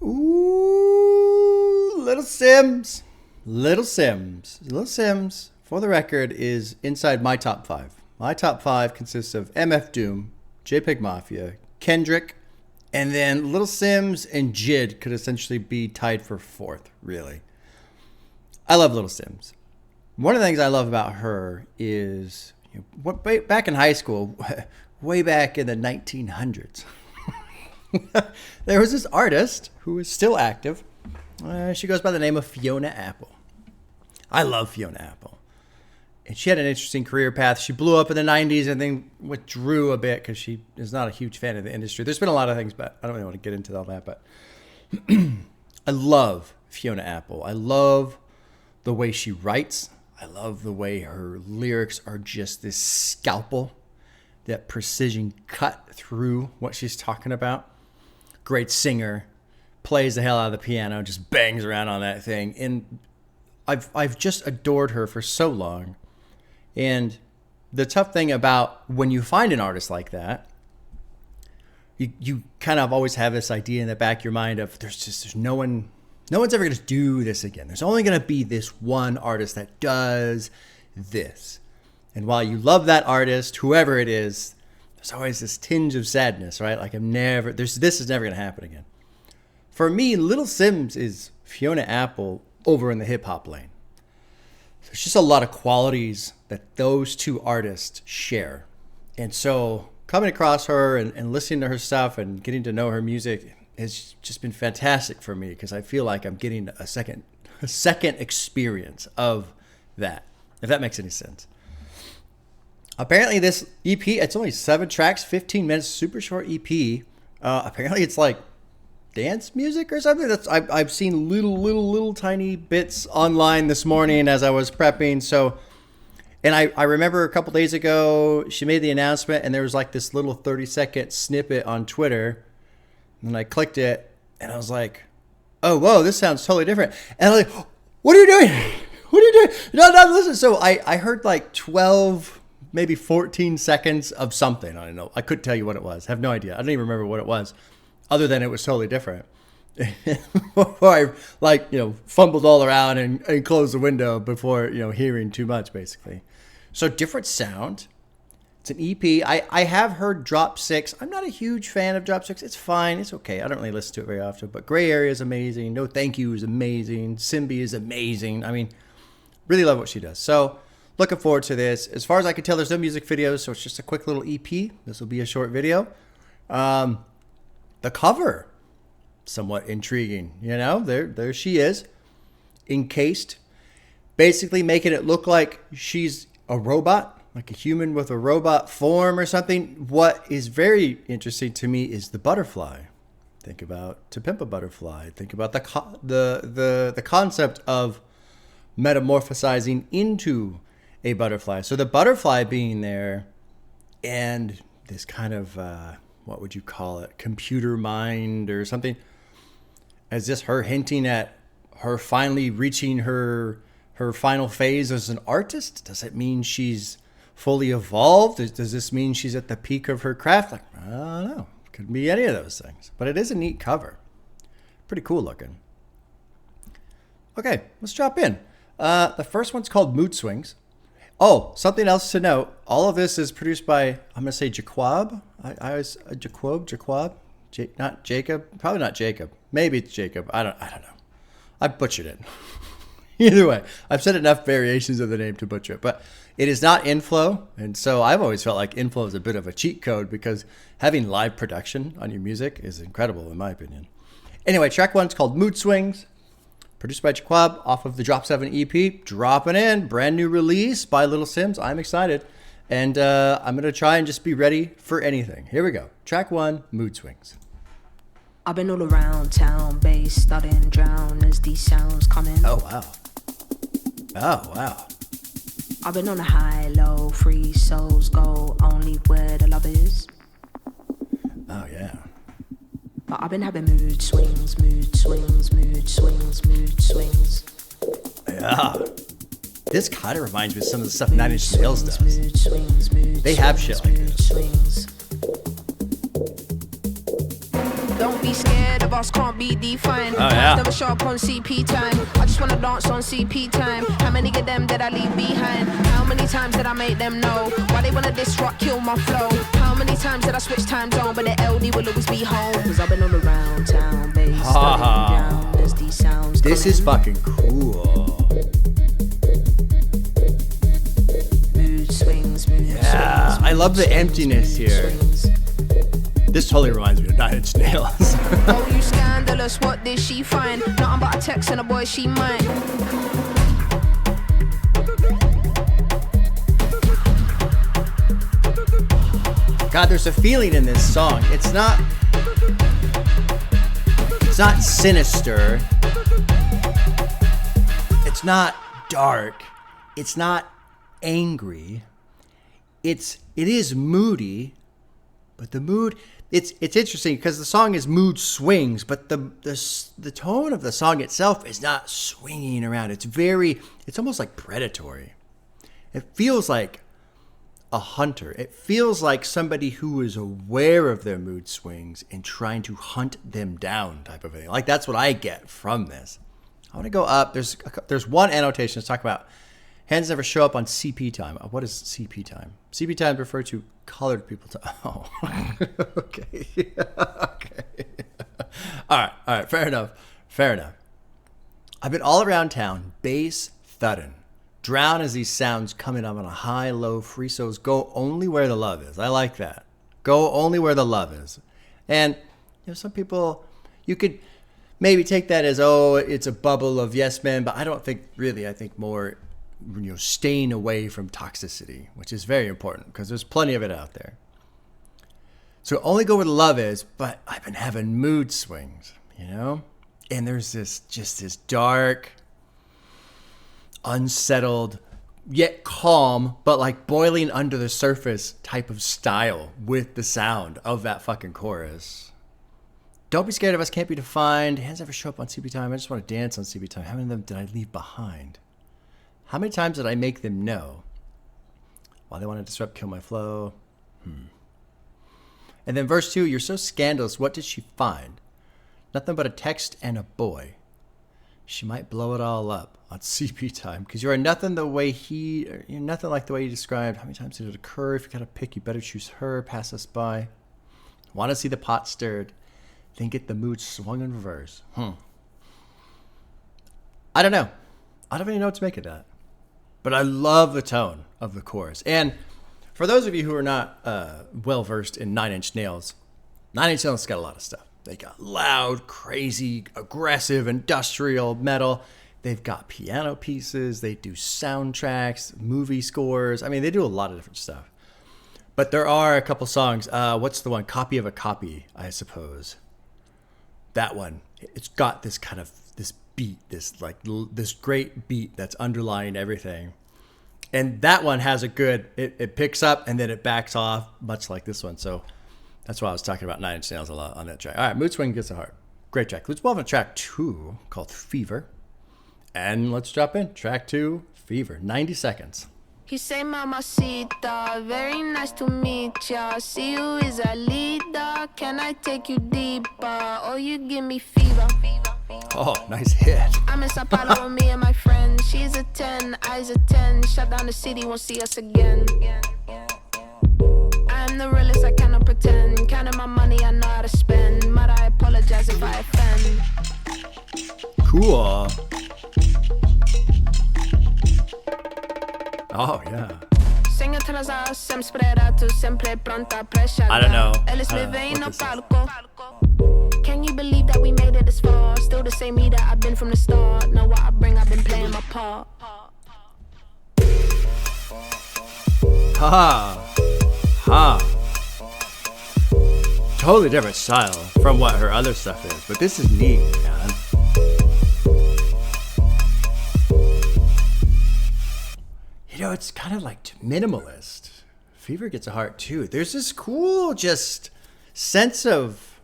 Ooh, Little Simz. Little Simz, for the record, is inside my top 5. My top 5 consists of MF Doom, JPEG Mafia, Kendrick, and then Little Simz and Jid could essentially be tied for 4th, really. I love Little Simz. One of the things I love about her is, back in high school, way back in the 1900s, there was this artist who is still active. She goes by the name of Fiona Apple. I love Fiona Apple. And she had an interesting career path. She blew up in the 90s and then withdrew a bit because she is not a huge fan of the industry. There's been a lot of things, but I don't really want to get into all that. But I love Fiona Apple. I love the way she writes. I love the way her lyrics are just this scalpel, that precision cut through what she's talking about. Great singer, plays the hell out of the piano, just bangs around on that thing. And I've just adored her for so long. And the tough thing about when you find an artist like that, you kind of always have this idea in the back of your mind of there's no one's ever going to do this again. There's only going to be this one artist that does this. And while you love that artist, whoever it is, there's always this tinge of sadness, right? Like this is never going to happen again. For me, Little Simz is Fiona Apple over in the hip hop lane. There's just a lot of qualities that those two artists share. And so coming across her and listening to her stuff and getting to know her music has just been fantastic for me because I feel like I'm getting a second experience of that, if that makes any sense. Apparently this EP, it's only 7 tracks, 15 minutes, super short EP. Apparently it's like dance music or something. I've seen little tiny bits online this morning as I was prepping. So, and I remember a couple days ago she made the announcement and there was like this little 30-second snippet on Twitter, and I clicked it and I was like, oh whoa, this sounds totally different. And I'm like, what are you doing? What are you doing? No, listen. So I heard like 12, maybe 14 seconds of something. I don't know. I couldn't tell you what it was. I have no idea. I don't even remember what it was, other than it was totally different. Before I fumbled all around and closed the window before, hearing too much basically. So different sound. It's an EP. I have heard Drop 6. I'm not a huge fan of Drop 6. It's fine. It's okay. I don't really listen to it very often, but Gray Area is amazing. No Thank You is amazing. Simbi is amazing. I mean, really love what she does. So looking forward to this. As far as I can tell, there's no music videos, so it's just a quick little EP. This will be a short video. The cover, somewhat intriguing. There she is, encased, basically making it look like she's a robot, like a human with a robot form or something. What is very interesting to me is the butterfly. Think about To Pimp a Butterfly. Think about the concept of metamorphosizing into a butterfly. So the butterfly being there and this kind of, what would you call it? Computer mind or something. Is this her hinting at her finally reaching her final phase as an artist? Does it mean she's fully evolved? Does this mean she's at the peak of her craft? Like, I don't know. Could be any of those things. But it is a neat cover. Pretty cool looking. Okay, let's drop in. The first one's called Mood Swings. Oh, something else to note. All of this is produced by, I'm going to say Jaquab. Jaquab? Not Jacob? Probably not Jacob. Maybe it's Jacob. I don't know. I butchered it. Either way, I've said enough variations of the name to butcher it. But it is not Inflow. And so I've always felt like Inflow is a bit of a cheat code because having live production on your music is incredible, in my opinion. Anyway, track 1's called Mood Swings. Produced by Jaquab off of the Drop 7 EP. Dropping in. Brand new release by Little Simz. I'm excited. And I'm going to try and just be ready for anything. Here we go. Track 1, Mood Swings. I've been all around town, bass studying, drown as these sounds coming. Oh, wow. Oh, wow. I've been on a high, low, free souls go only where the love is. Oh, yeah. But I've been having mood swings, mood swings, mood swings, mood swings. Yeah. This kind of reminds me of some of the stuff 9 Inch Nails does. They have shit like this. Don't be scared of us, can't be defined. Oh, yeah. Never show up on CP time. I just wanna dance on CP time. How many of them did I leave behind? How many times did I make them know why they wanna disrupt, kill my flow? How many times did I switch time zone, but the LD will always be home? Cause I've been on the round town, bass, down as these sounds. This is fucking cool. Mood swings, yeah, swings, I love the emptiness here. swings. This totally reminds me of 9 Inch Nails. Oh, you scandalous, what did she find? Nothing but a text and a boy she might. God, there's a feeling in this song. It's not sinister. It's not dark. It's not angry. It is moody, but the mood, it's interesting because the song is mood swings, but the tone of the song itself is not swinging around. It's almost like predatory. It feels like a hunter. It feels like somebody who is aware of their mood swings and trying to hunt them down type of thing. Like that's what I get from this. I want to go up. There's one annotation. Let's talk about hands never show up on CP time. What is CP time? CP time referred to colored people time. Oh, okay. Okay. All right. Fair enough. I've been all around town, bass thudding. Drown as these sounds coming up on a high, low, free souls. Go only where the love is. I like that. Go only where the love is. And some people, you could maybe take that as, oh, it's a bubble of yes men, but I don't think really. I think more, staying away from toxicity, which is very important because there's plenty of it out there. So only go where the love is, but I've been having mood swings, And there's this dark, unsettled, yet calm, but like boiling under the surface type of style with the sound of that fucking chorus. Don't be scared of us, can't be defined. Hands never show up on CP time. I just want to dance on CP time. How many of them did I leave behind? How many times did I make them know? Why they want to disrupt, kill my flow. And then verse 2, you're so scandalous. What did she find? Nothing but a text and a boy. She might blow it all up on CP time because you are nothing you're nothing like the way he described. How many times did it occur? If you got to pick, you better choose her. Pass us by. Want to see the pot stirred? Then get the mood swung in reverse. I don't know. I don't even know what to make of that. But I love the tone of the chorus. And for those of you who are not well versed in 9 Inch Nails, 9 Inch Nails got a lot of stuff. They got loud, crazy, aggressive, industrial metal. They've got piano pieces. They do soundtracks, movie scores. I mean, they do a lot of different stuff. But there are a couple songs. What's the one? Copy of a Copy, I suppose. That one. It's got this kind of this beat, this great beat that's underlying everything. And that one has a good, it picks up and then it backs off, much like this one. So that's why I was talking about 9 Inch Nails a lot on that track. All right, Mood Swing Gets a Heart. Great track. Let's move on to track 2 called Fever. And let's drop in. Track 2, Fever. 90 seconds. He say, Mamacita, very nice to meet ya. See you is a leader. Can I take you deeper? Or you give me fever. Oh, nice hit. I'm in Sao Paulo with me and my friend. She's a 10, Eyez a 10. Shut down the city, won't see us again. I'm the realest, I cannot pretend. Counting my money, I know how to spend. Might I apologize if I offend? Cool. Oh, yeah. I don't know. Can you believe that we made it this far? Still the same me that I've been from the start. Know what I bring, I've been playing my part. Totally different style from what her other stuff is, but this is neat, man. It's kind of like minimalist. Fever Gets a Heart too. There's this cool just sense of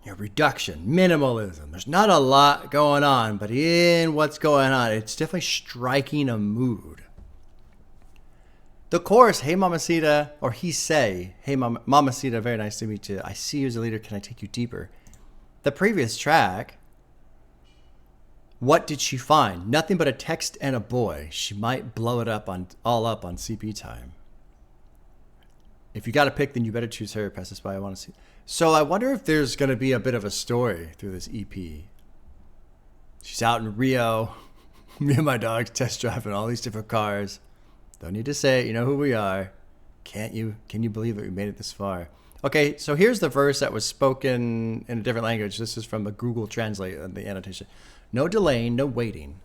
reduction, minimalism. There's not a lot going on, but in what's going on, it's definitely striking a mood. The chorus, hey Mamacita, or he say, hey Mamacita, very nice to meet you. I see you as a leader, can I take you deeper? The previous track, what did she find? Nothing but a text and a boy. She might blow it up on CP time. If you got to pick, then you better choose her. Pass this by, I want to see. So I wonder if there's going to be a bit of a story through this EP. She's out in Rio. Me and my dog's test driving all these different cars. Don't need to say it. You know who we are. Can you believe that we made it this far? Okay, so here's the verse that was spoken in a different language. This is from a Google Translate, the annotation. No delaying, no waiting.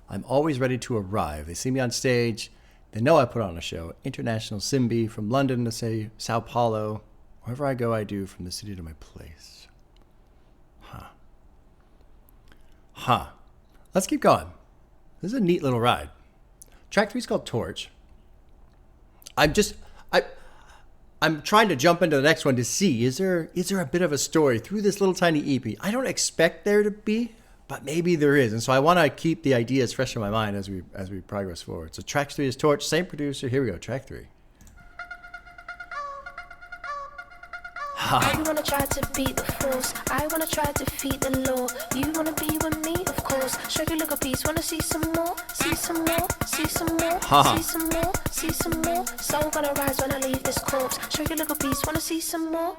I'm always ready to arrive. They see me on stage. They know I put on a show. International Simbi, from London to say Sao Paulo. Wherever I go, I do, from the city to my place. Let's keep going. This is a neat little ride. Track 3 is called Torch. I'm trying to jump into the next one to see, is there a bit of a story through this little tiny EP? I don't expect there to be, but maybe there is. And so I want to keep the ideas fresh in my mind as we progress forward. So track 3 is Torch, same producer. Here we go, track 3. I wanna try to beat the force. I wanna try to defeat the law. You wanna be with me, of course. Show you look a piece. Wanna see some more? See some more? See some more? See some more? See some more? Soul gonna rise when I leave this corpse. Show you look a piece. Wanna see some more?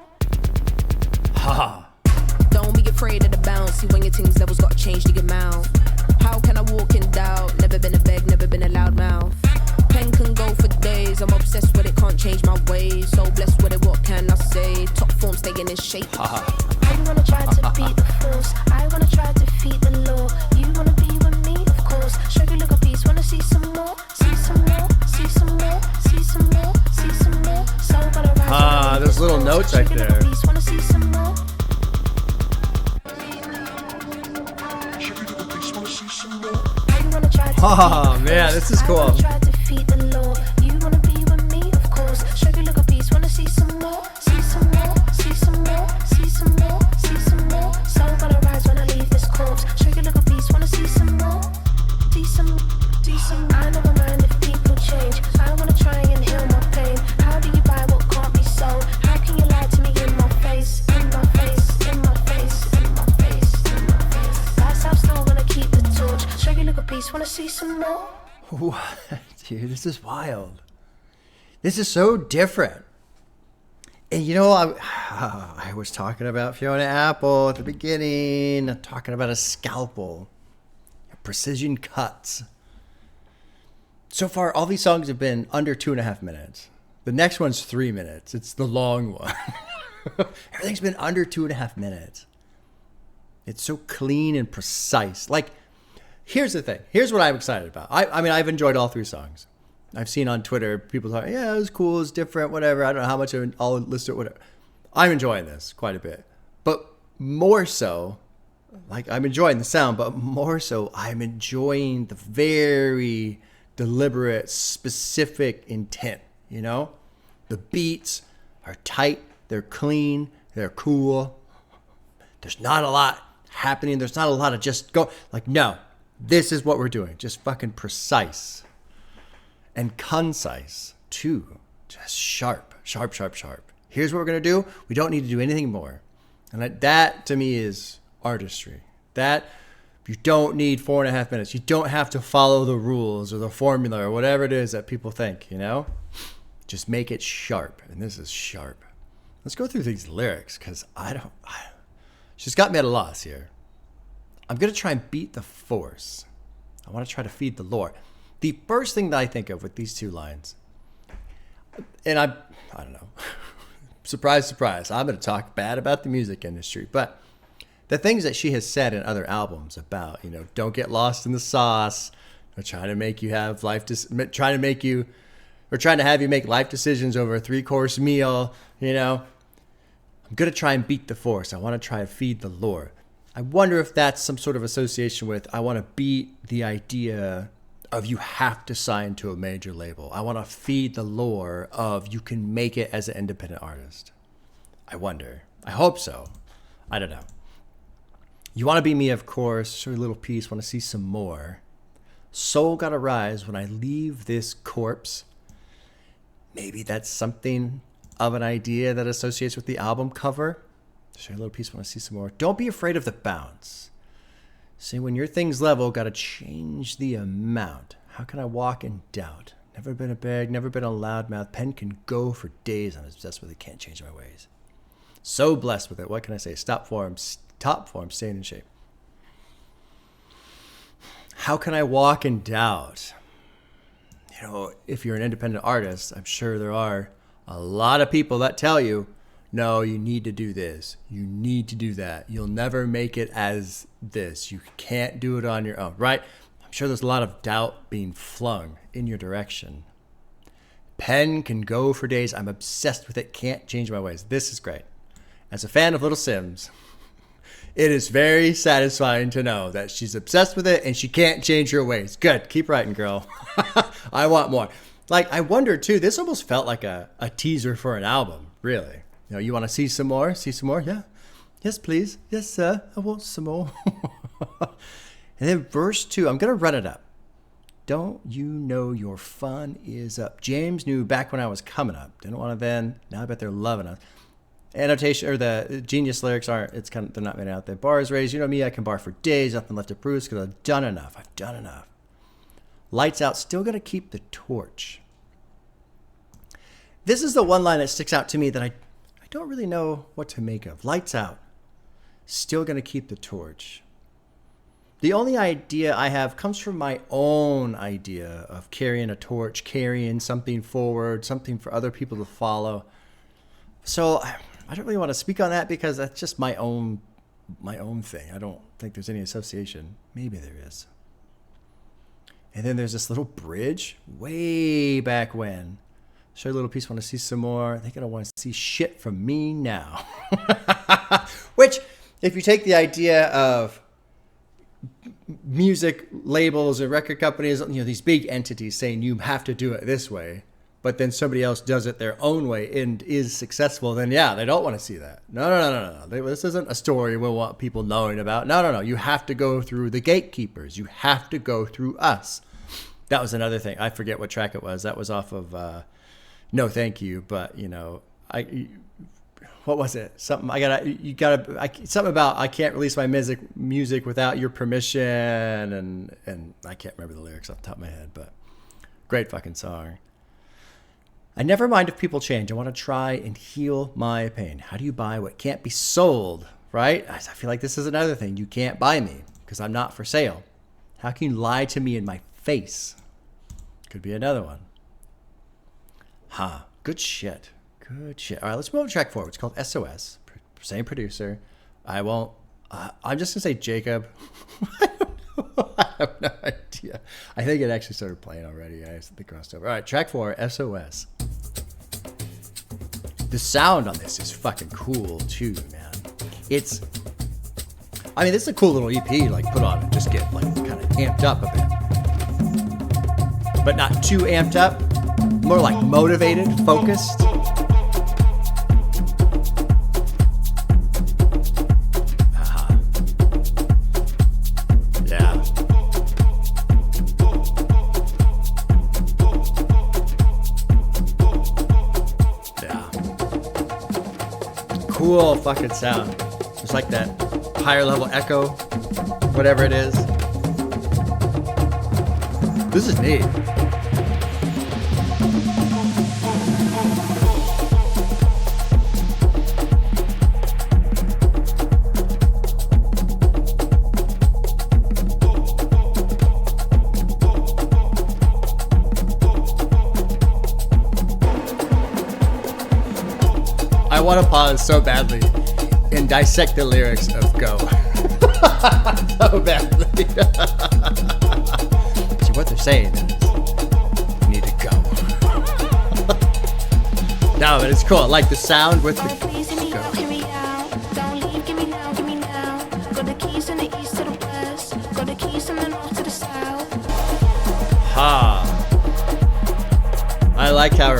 Don't be afraid of the bounce. See when your things levels gotta change to your mouth. How can I walk in doubt? Never been a beg, never been a loud mouth. Pen can go for days. I'm obsessed with it, can't change my ways. So blessed with it, what can I say? Top form staying in shape. I wanna try to beat the force. I wanna try to defeat the law. You wanna be with me, of course. Show you look a piece. Wanna see some more? See some more? See some more? See some more? See some more? So gonna rise. There's little notes right there. Wanna see some more? Oh man, this is cool. Try to defeat the law. You wanna be with me, of course. Show you look a piece. Wanna see some more? See some more? See some more? See some more? See some more? Soul gonna rise when I leave this corpse. Show you look a piece. Wanna see some more? See some? See some? I never mind if people change. I wanna try and heal my pain. How do you buy what can't be sold? How can you lie to me in my face? In my face? In my face? In my face? In my face? That's how still gonna keep the torch. Show you look a piece. Wanna see some more? What? Dude, this is wild. This is so different. And you know, I was talking about Fiona Apple at the beginning, talking about a scalpel, precision cuts. So far, all these songs have been under 2.5 minutes. The next one's 3 minutes. It's the long one. Everything's been under 2.5 minutes. It's so clean and precise. Like, here's the thing. Here's what I'm excited about. I mean, I've enjoyed all 3 songs. I've seen on Twitter people talking, yeah, it was cool, it's different, whatever. I don't know how much I'll listen to whatever. I'm enjoying this quite a bit. But more so, like, I'm enjoying the sound, but more so, I'm enjoying the very deliberate, specific intent, you know? The beats are tight, they're clean, they're cool. There's not a lot happening. There's not a lot of just go, like, no. This is what we're doing. Just fucking precise and concise too. Just sharp. Here's what we're going to do. We don't need to do anything more. And that to me is artistry. That you don't need 4.5 minutes. You don't have to follow the rules or the formula or whatever it is that people think, you know? Just make it sharp. And this is sharp. Let's go through these lyrics because she's got me at a loss here. I'm going to try and beat the force. I want to try to feed the lore. The first thing that I think of with these 2 lines, and I don't know, surprise, surprise, I'm going to talk bad about the music industry, but the things that she has said in other albums about, you know, don't get lost in the sauce, or trying to make you have trying to have you make life decisions over a 3-course meal, you know, I'm going to try and beat the force. I want to try and feed the lore. I wonder if that's some sort of association with, I want to beat the idea of you have to sign to a major label. I want to feed the lore of you can make it as an independent artist. I wonder. I hope so. I don't know. You want to be me, of course. Show you a little piece. Want to see some more. Soul gotta rise when I leave this corpse. Maybe that's something of an idea that associates with the album cover. Show you a little piece, want to see some more. Don't be afraid of the bounce. See, when your thing's level, got to change the amount. How can I walk in doubt? Never been a bag, never been a loudmouth. Pen can go for days. I'm obsessed with it, can't change my ways. So blessed with it. What can I say? Top form, staying in shape. How can I walk in doubt? You know, if you're an independent artist, I'm sure there are a lot of people that tell you, no, you need to do this. You need to do that. You'll never make it as this. You can't do it on your own, right? I'm sure there's a lot of doubt being flung in your direction. Pen can go for days. I'm obsessed with it. Can't change my ways. This is great. As a fan of Little Simz, it is very satisfying to know that she's obsessed with it and she can't change her ways. Good. Keep writing, girl. I want more. Like, I wonder, too, this almost felt like a teaser for an album, really. You know, you want to see some more? See some more? Yeah. Yes, please. Yes, sir. I want some more. And then verse 2, I'm going to run it up. Don't you know your fun is up? James knew back when I was coming up. Didn't want to then. Now I bet they're loving us. Annotation, or the genius lyrics aren't, they're not made out there. Bars raised, you know me, I can bar for days, nothing left to bruise because I've done enough. Lights out, still going to keep the torch. This is the one line that sticks out to me that I don't really know what to make of. Lights out, still going to keep the torch. The only idea I have comes from my own idea of carrying a torch, carrying something forward, something for other people to follow. So I don't really want to speak on that because that's just my own thing. I don't think there's any association. Maybe there is. And then there's this little bridge way back when. Show you a little piece. Want to see some more? I think I don't want to see shit from me now. Which, if you take the idea of music labels and record companies, you know, these big entities saying you have to do it this way, but then somebody else does it their own way and is successful, then yeah, they don't want to see that. No. This isn't a story we want people knowing about. No. You have to go through the gatekeepers. You have to go through us. That was another thing. I forget what track it was. That was off of No Thank You, but you know, what was it? Something something about I can't release my music without your permission, and I can't remember the lyrics off the top of my head, but great fucking song. I never mind if people change. I want to try and heal my pain. How do you buy what can't be sold, right? I feel like this is another thing. You can't buy me because I'm not for sale. How can you lie to me in my face? Could be another one. Good shit. All right, let's move on to track 4. It's called SOS. Same producer. I'm just going to say Jacob. I have no idea. I think it actually started playing already. I think crossed over. All right, track 4, SOS. The sound on this is fucking cool too, man. This is a cool little EP, like put on and just get like kind of amped up a bit. But not too amped up. More like motivated, focused. Cool fucking sound. It's like that higher level echo, whatever it is. This is neat. I want to pause so badly and dissect the lyrics of Go. So badly. See, what they're saying is, you need to go. No, but it's cool. I like the sound with the Go. I like how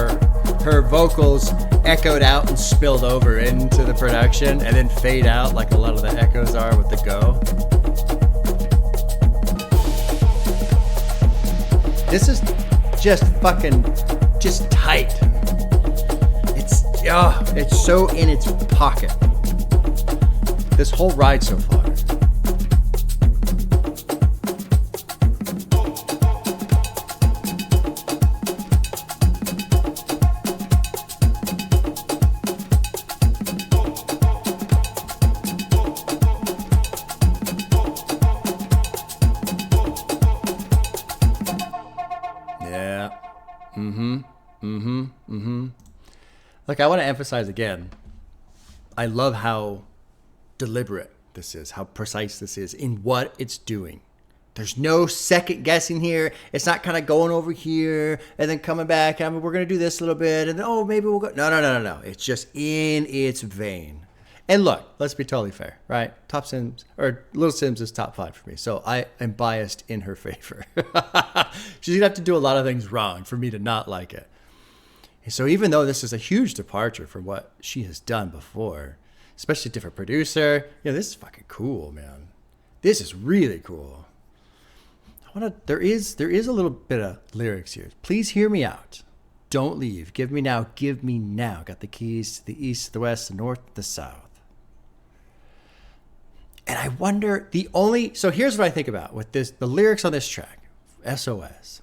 her vocals echoed out and spilled over into the production and then fade out like a lot of the echoes are with the Go. This is just tight. it's so in its pocket. This whole ride so far. Look, I want to emphasize again, I love how deliberate this is, how precise this is in what it's doing. There's no second guessing here. It's not kind of going over here and then coming back. I mean, we're going to do this a little bit and then, oh, maybe we'll go. No. It's just in its vein. And look, let's be totally fair, right? Top Simz, or Little Simz is top 5 for me. So I am biased in her favor. She's going to have to do a lot of things wrong for me to not like it. So even though this is a huge departure from what she has done before, especially a different producer, this is fucking cool, man. This is really cool. There is a little bit of lyrics here. Please hear me out. Don't leave. Give me now. Give me now. Got the keys to the east, the west, the north, the south. And I wonder so here's what I think about with this, the lyrics on this track, SOS.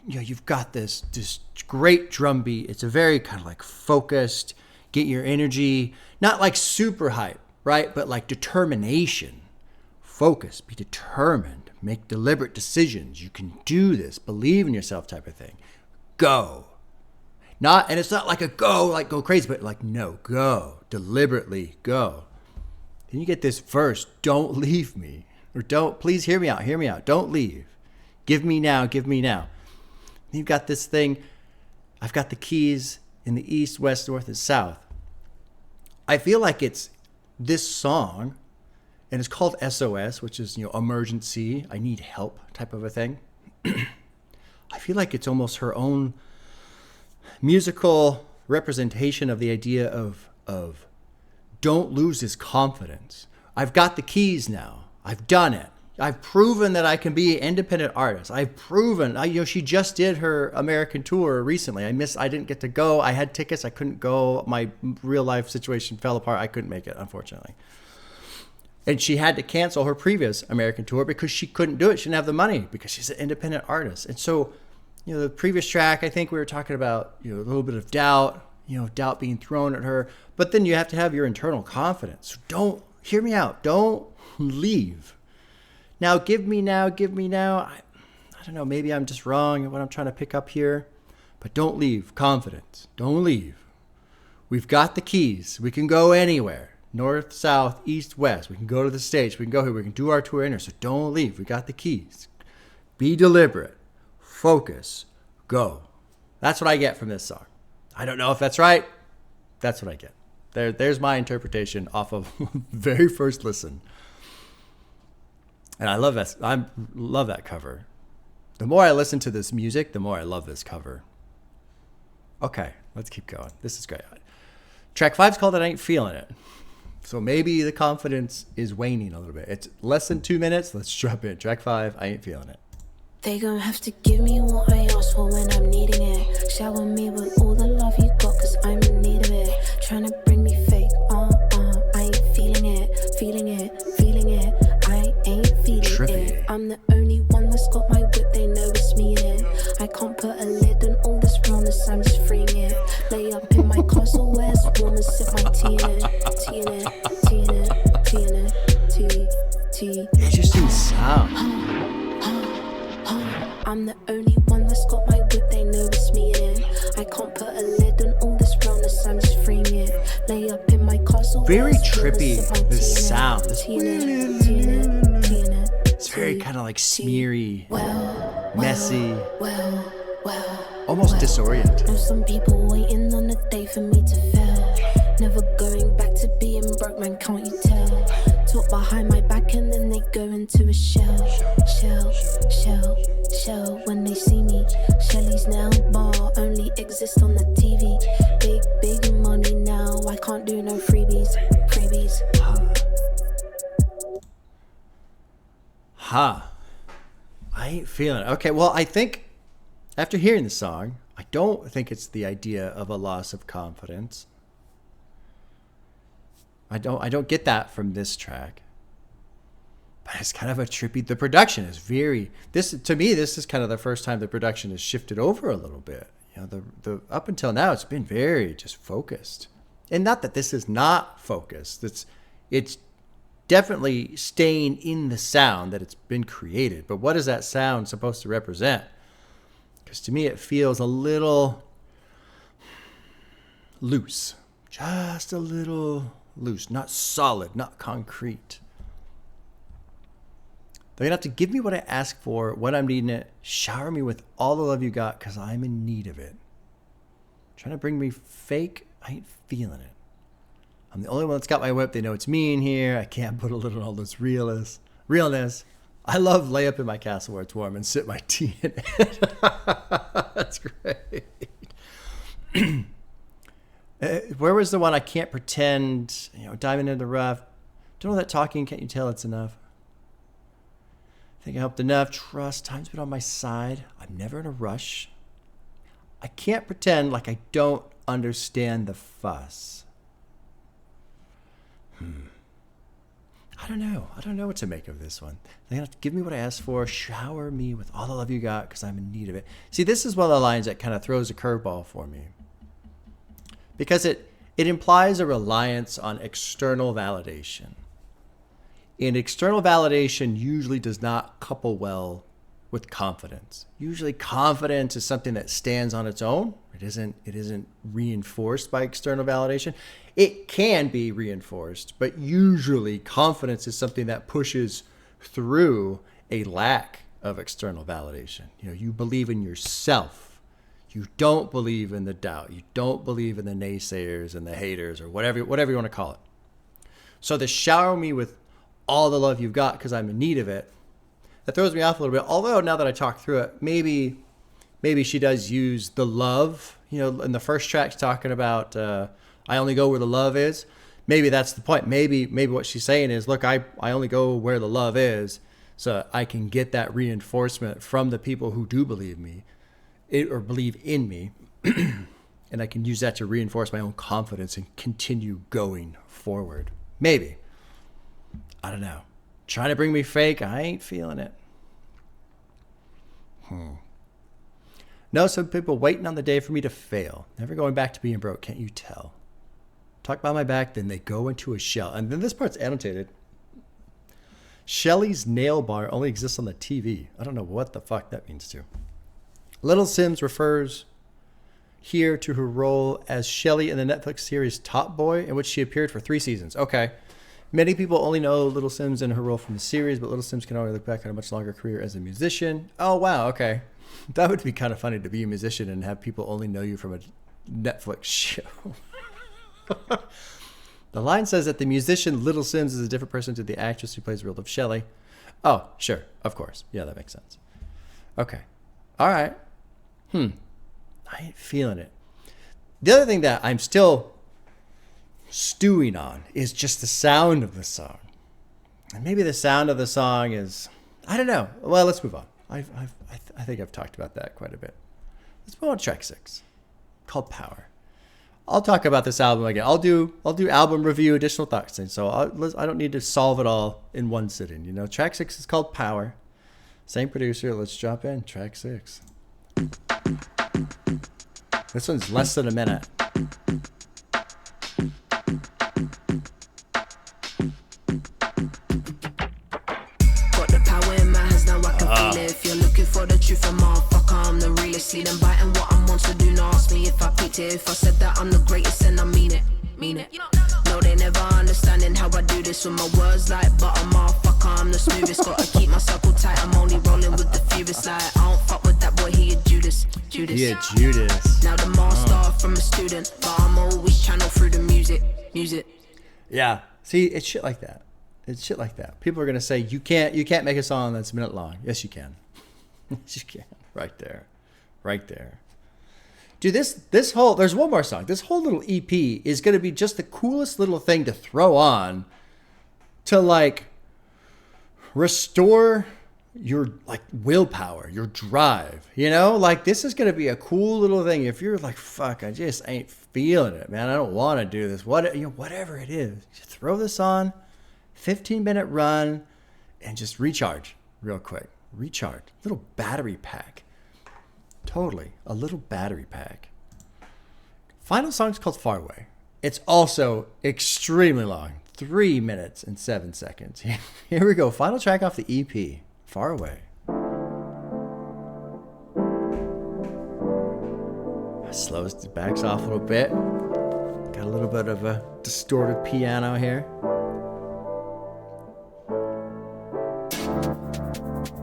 You've got this great drum beat. It's a very kind of like focused, get your energy, not like super hype, right? But like determination, focus, be determined, make deliberate decisions. You can do this, believe in yourself type of thing. Go. And it's not like a go, like go crazy, but like, no, go, deliberately go. Then you get this verse, don't leave me, or please hear me out, don't leave. Give me now. You've got this thing, I've got the keys in the east, west, north, and south. I feel like it's this song, and it's called SOS, which is, emergency, I need help type of a thing. I feel like it's almost her own musical representation of the idea of don't lose his confidence. I've got the keys now. I've done it. I've proven that I can be an independent artist. I've proven, she just did her American tour recently. I didn't get to go. I had tickets. I couldn't go. My real life situation fell apart. I couldn't make it, unfortunately. And she had to cancel her previous American tour because she couldn't do it. She didn't have the money because she's an independent artist. And so, the previous track, I think we were talking about, a little bit of doubt, doubt being thrown at her. But then you have to have your internal confidence. So don't, hear me out. Don't leave. Now, give me now. I don't know, maybe I'm just wrong in what I'm trying to pick up here. But don't leave. Confidence. Don't leave. We've got the keys. We can go anywhere. North, south, east, west. We can go to the States. We can go here. We can do our tour in here. So don't leave. We got the keys. Be deliberate. Focus. Go. That's what I get from this song. I don't know if that's right. That's what I get. There's my interpretation off of very first listen. And I love that. I love that cover. The more I listen to this music, the more I love this cover. Okay, let's keep going. This is great. Track 5 is called Ain't Feelin It. So maybe the confidence is waning a little bit. It's less than 2 minutes. Let's drop in. Track 5, I Ain't Feelin It. They gon' have to give me what I asked for when I'm needing it. Shower me with all the love you got, cause I'm in need of it. Tryna bring me fake, I ain't feeling it. I ain't feeling Trippy. it. I'm the only one that's got my whip, they know it's me in it. I can't put a lid on all this rawness, I'm just freeing it. Lay up in my castle where it's warm and sip my tea in it. Interesting sound. I'm the only one that's got my whip, they know it's me in it. I can't put a lid on all this rawness, I'm just freeing it. Lay up in my castle. Very trippy, this sound. It's very kind of like smeary, messy, almost disoriented. Know some people waiting on a day for me to fail. Never going back to being broke, man, can't you tell? Talk behind my back and then they go into a shell. When they see me, Shelly's nail bar only exists on the TV. Big money now, I can't do no freebies. I ain't feeling it. Okay, well, I think after hearing the song, I don't think it's the idea of a loss of confidence. I don't get that from this track. But it's kind of a trippy. The production is very. To me, this is kind of the first time the production has shifted over a little bit. You know, the up until now, it's been very just focused, and not that this is not focused. It's definitely staying in the sound that it's been created. But what is that sound supposed to represent? Because to me, it feels a little loose, just a little loose, not solid, not concrete. They're going to have to give me what I ask for, when I'm needing it. Shower me with all the love you got, because I'm in need of it. Trying to bring me fake, I ain't feeling it. I'm the only one that's got my whip. They know it's me in here. I can't put a little all this realness. I love lay up in my castle where it's warm and sip my tea in it. That's great. Where was the one I can't pretend, diamond in the rough. Don't know that talking, can't you tell it's enough? Think I helped enough. Trust. Time's been on my side. I'm never in a rush. I can't pretend like I don't understand the fuss. I don't know. I don't know what to make of this one. They have to give me what I asked for. Shower me with all the love you got, because I'm in need of it. See, this is one of the lines that kind of throws a curveball for me, because it implies a reliance on external validation. And external validation usually does not couple well with confidence. Usually confidence is something that stands on its own. It isn't reinforced by external validation. It can be reinforced, but usually confidence is something that pushes through a lack of external validation. You believe in yourself. You don't believe in the doubt. You don't believe in the naysayers and the haters, or whatever you want to call it. So the shower me with all the love you've got, because I'm in need of it, that throws me off a little bit. Although now that I talk through it, maybe she does use the love. In the first track, talking about I only go where the love is. Maybe that's the point. Maybe what she's saying is, look, I only go where the love is, so I can get that reinforcement from the people who do believe or believe in me, and I can use that to reinforce my own confidence and continue going forward. Maybe. I don't know. Trying to bring me fake, I ain't feeling it. No, some people waiting on the day for me to fail. Never going back to being broke, can't you tell? Talk behind my back, then they go into a shell. And then this part's annotated. Shelly's nail bar only exists on the TV. I don't know what the fuck that means too. Little Simz refers here to her role as Shelly in the Netflix series Top Boy, in which she appeared for 3 seasons. Okay. Many people only know Little Simz and her role from the series, but Little Simz can only look back on a much longer career as a musician. Oh, wow. Okay. That would be kind of funny, to be a musician and have people only know you from a Netflix show. The line says that the musician Little Simz is a different person to the actress who plays the role of Shelly. Oh, sure. Of course. Yeah, that makes sense. Okay. All right. I ain't feeling it. The other thing that I'm still stewing on is just the sound of the song. And maybe the sound of the song is, I don't know. Well, let's move on. I think I've talked about that quite a bit. Let's move on to track 6, called Power. I'll talk about this album again. I'll do album review, additional thoughts, and so I don't need to solve it all in one sitting. Track 6 is called Power. Same producer. Let's drop in track 6. This one's less than a minute. For the truth, I'm motherfucker, I'm the realest. See them biting what I'm on, so do not ask me if I picked it. If I said that I'm the greatest, then I mean it. No, they never understanding how I do this with my words like butter, motherfucker, I'm the smoothest. Gotta keep my circle tight, I'm only rolling with the furious. Like, I don't fuck with that boy, he a Judas. Yeah, Judas. Now the master from a student, but I'm always channeled through the music. Yeah, see, it's shit like that. People are gonna say you can't make a song that's a minute long. Yes, you can. Yes, you can. Right there. Dude, this whole, there's one more song. This whole little EP is gonna be just the coolest little thing to throw on to like restore your like willpower, your drive, you know, like this is going to be a cool little thing. If you're like, fuck, I just ain't feeling it, man. I don't want to do this. Whatever it is, just throw this on, 15-minute run and just recharge real quick. Recharge. Little battery pack. Totally. A little battery pack. Final song is called Far Away. It's also extremely long. 3 minutes and 7 seconds. Here we go. Final track off the EP. Far Away. Slows the backs off a little bit. Got a little bit of a distorted piano here.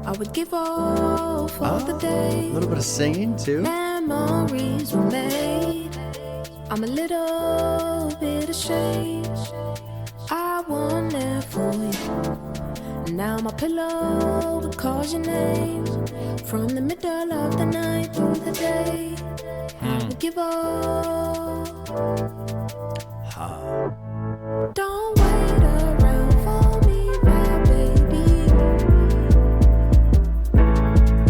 I would give all for the day. A little bit of singing too. Memories were made. I'm a little bit ashamed. I want it for you. Now my pillow will call your name. From the middle of the night through the day. I would give all. Don't wait around for me, my baby.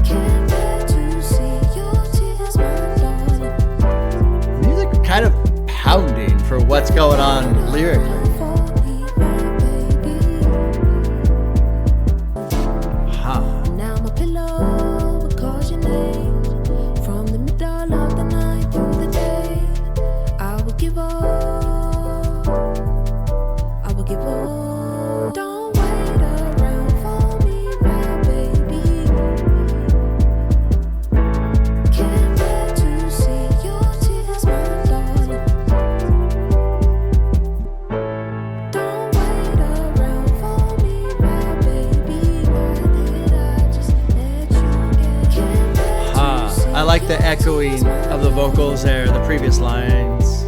Can't bear to see your tears, my darling. Music kind of pounding for what's going on lyrically. Now my pillow will call your name. From the middle of the night through the day. I will give all. I will give all. Don't wait around for me, my baby. Can't bear to see your tears, my darling. Don't wait around for me, my baby. Why did I just let you get? Can't bear to see I like the echoing of the vocals there, the previous lines.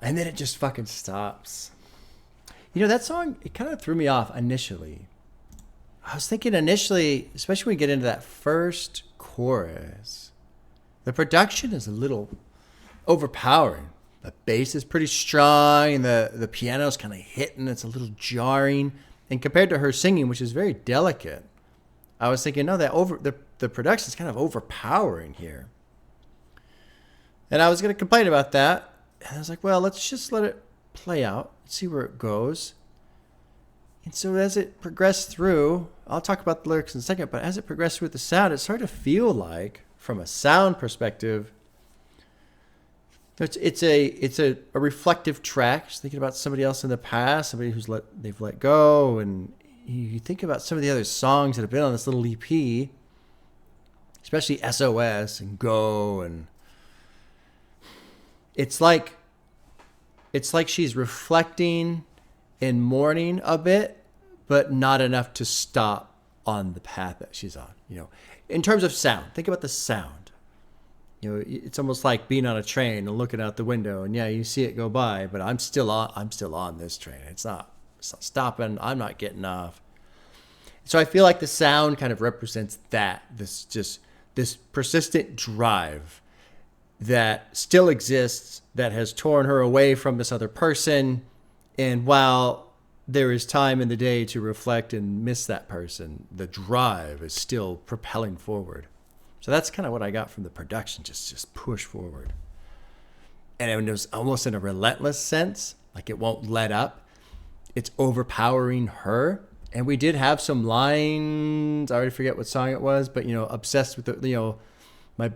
And then it just fucking stops. You know, that song, it kind of threw me off initially. I was thinking initially, especially when we get into that first chorus, the production is a little overpowering. The bass is pretty strong, and the piano's kind of hitting. It's a little jarring. And compared to her singing, which is very delicate, I was thinking, no, the production's kind of overpowering here. And I was going to complain about that. And I was like, well, let's just let it play out, see where it goes. And so as it progressed through, I'll talk about the lyrics in a second, but as it progressed with the sound, it started to feel like, from a sound perspective, it's a reflective track. Just thinking about somebody else in the past, somebody they've let go, and you think about some of the other songs that have been on this little EP, especially SOS and Go, and it's like she's reflecting and mourning a bit, but not enough to stop on the path that she's on. You know, in terms of sound, think about the sound. You know, it's almost like being on a train and looking out the window, and yeah, you see it go by, but I'm still on this train. It's not stopping. I'm not getting off. So I feel like the sound kind of represents that, this persistent drive that still exists, that has torn her away from this other person. And while there is time in the day to reflect and miss that person, the drive is still propelling forward. So that's kind of what I got from the production, just push forward. And it was almost in a relentless sense, like it won't let up. It's overpowering her. And we did have some lines, I already forget what song it was, but, you know, obsessed with the, you know, my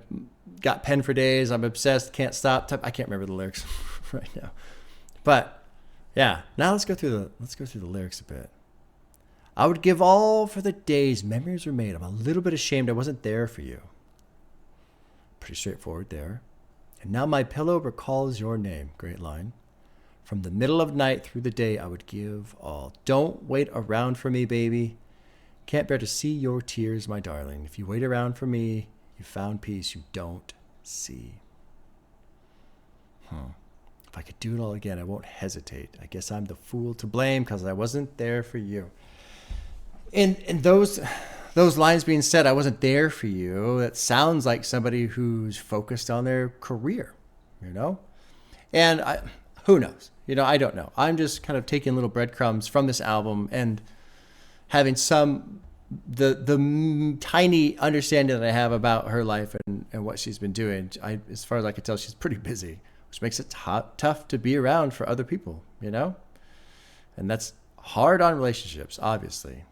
got pen for days, I'm obsessed, can't stop. I can't remember the lyrics right now. But yeah, now let's go through the lyrics a bit. I would give all for the days memories were made. I'm a little bit ashamed I wasn't there for you. Pretty straightforward there. And now my pillow recalls your name. Great line. From the middle of night through the day, I would give all. Don't wait around for me, baby. Can't bear to see your tears, my darling. If you wait around for me, you found peace you don't see. If I could do it all again, I won't hesitate. I guess I'm the fool to blame because I wasn't there for you. And those lines being said, I wasn't there for you, that sounds like somebody who's focused on their career, you know? And who knows? You know, I don't know. I'm just kind of taking little breadcrumbs from this album and having the tiny understanding that I have about her life and what she's been doing. As far as I can tell, she's pretty busy, which makes it tough to be around for other people, you know? And that's hard on relationships, obviously.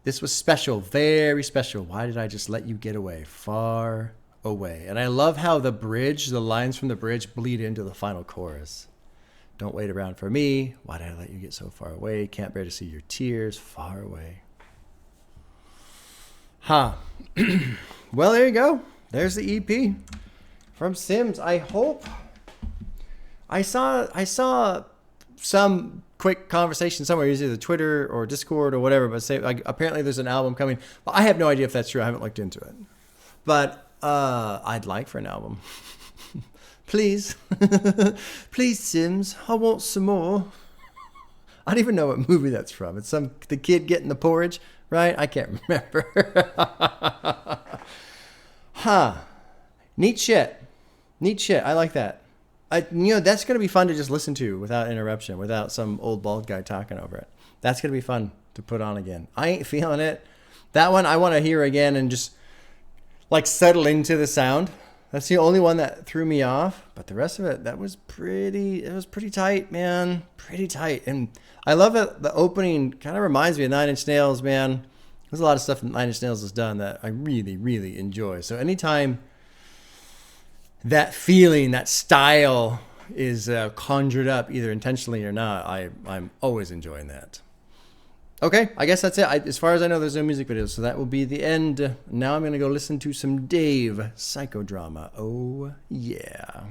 This was special, very special. Why did I just let you get away? Far away. And I love how the lines from the bridge bleed into the final chorus. Don't wait around for me. Why did I let you get so far away? Can't bear to see your tears, far away. Well, there you go. There's the EP from Simz. I hope I saw some quick conversation somewhere, either Twitter or Discord or whatever, but say apparently there's an album coming. Well, I have no idea if that's true. I haven't looked into it. But I'd like for an album. Please. Please, Simz. I want some more. I don't even know what movie that's from. It's the kid getting the porridge, right? I can't remember. Neat shit. I like that. That's going to be fun to just listen to without interruption, without some old bald guy talking over it. That's going to be fun to put on again. I Ain't Feelin It. That one I want to hear again and just like settle into the sound. That's the only one that threw me off, but the rest of it, it was pretty tight, man. Pretty tight. And I love that the opening kind of reminds me of Nine Inch Nails, man. There's a lot of stuff that Nine Inch Nails has done that I really, really enjoy. So anytime that feeling, that style is conjured up, either intentionally or not, I'm always enjoying that. Okay, I guess that's it. As far as I know, there's no music videos, so that will be the end. Now I'm going to go listen to some Dave Psychodrama. Oh, yeah.